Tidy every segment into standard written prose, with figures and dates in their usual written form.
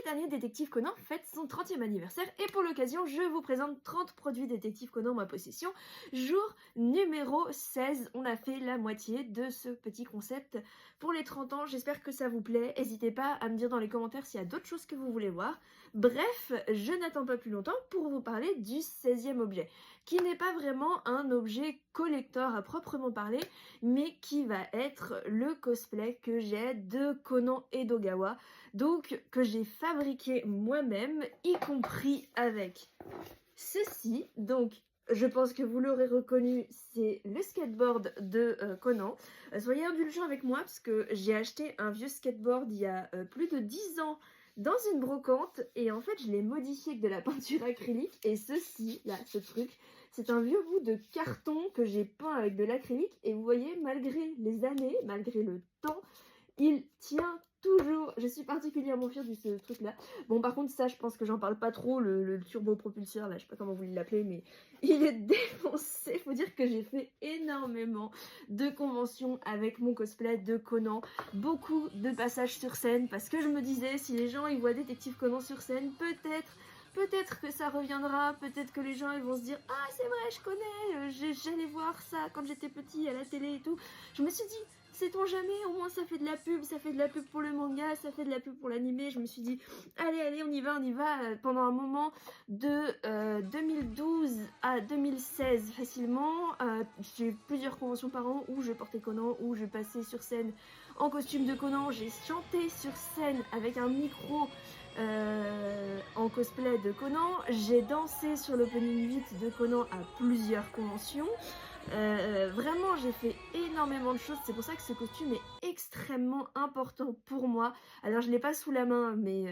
Cette année, Détective Conan fête son 30e anniversaire et pour l'occasion, je vous présente 30 produits Détective Conan en ma possession. Jour numéro 16, on a fait la moitié de ce petit concept pour les 30 ans. J'espère que ça vous plaît. N'hésitez pas à me dire dans les commentaires s'il y a d'autres choses que vous voulez voir. Bref, je n'attends pas plus longtemps pour vous parler du 16e objet, qui n'est pas vraiment un objet collector à proprement parler, mais qui va être le cosplay que j'ai de Conan Edogawa, donc que j'ai fabriqué moi-même, y compris avec ceci. Donc je pense que vous l'aurez reconnu, c'est le skateboard de Conan. Soyez indulgents avec moi parce que j'ai acheté un vieux skateboard il y a plus de 10 ans dans une brocante et en fait je l'ai modifié avec de la peinture acrylique et ceci, là, ce truc, c'est un vieux bout de carton que j'ai peint avec de l'acrylique et vous voyez, malgré les années, malgré le temps, il tient toujours. Je suis particulièrement fière de ce truc là. Bon, par contre, ça, je pense que j'en parle pas trop. Le turbopropulseur là, je sais pas comment vous l'appelez, mais il est défoncé. Faut dire que j'ai fait énormément de conventions avec mon cosplay de Conan. Beaucoup de passages sur scène parce que je me disais, si les gens ils voient Détective Conan sur scène, peut-être que ça reviendra, peut-être que les gens ils vont se dire ah c'est vrai je connais, j'allais voir ça quand j'étais petit à la télé et tout. Je me suis dit sait-on jamais, au moins ça fait de la pub, ça fait de la pub pour le manga, ça fait de la pub pour l'animé. Je me suis dit allez on y va. Pendant un moment de 2012 à 2016 facilement, j'ai eu plusieurs conventions par an où je portais Conan, où je passais sur scène en costume de Conan, j'ai chanté sur scène avec un micro en cosplay de Conan, j'ai dansé sur l'opening 8 de Conan à plusieurs conventions. Vraiment j'ai fait énormément de choses, c'est pour ça que ce costume est extrêmement important pour moi. Alors je l'ai pas sous la main mais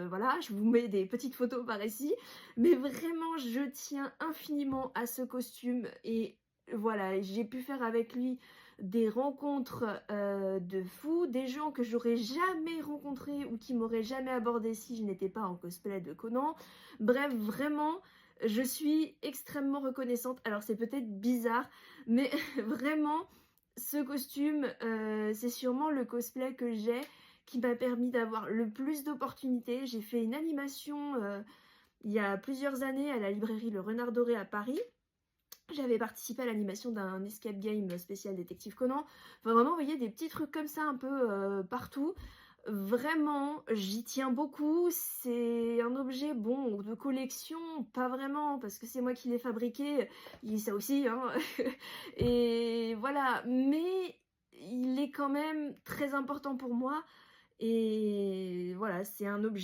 voilà, je vous mets des petites photos par ici, mais vraiment je tiens infiniment à ce costume et voilà, j'ai pu faire avec lui des rencontres de fous, des gens que j'aurais jamais rencontrés ou qui m'auraient jamais abordé si je n'étais pas en cosplay de Conan. Bref, vraiment, je suis extrêmement reconnaissante. Alors c'est peut-être bizarre, mais vraiment, ce costume, c'est sûrement le cosplay que j'ai qui m'a permis d'avoir le plus d'opportunités. J'ai fait une animation il y a plusieurs années à la librairie Le Renard Doré à Paris. J'avais participé à l'animation d'un escape game spécial Détective Conan. Enfin vraiment, vous voyez, des petits trucs comme ça un peu partout. Vraiment, j'y tiens beaucoup. C'est un objet, bon, de collection, pas vraiment, parce que c'est moi qui l'ai fabriqué. Ça aussi, hein. Et voilà, mais il est quand même très important pour moi. Et voilà, c'est un objet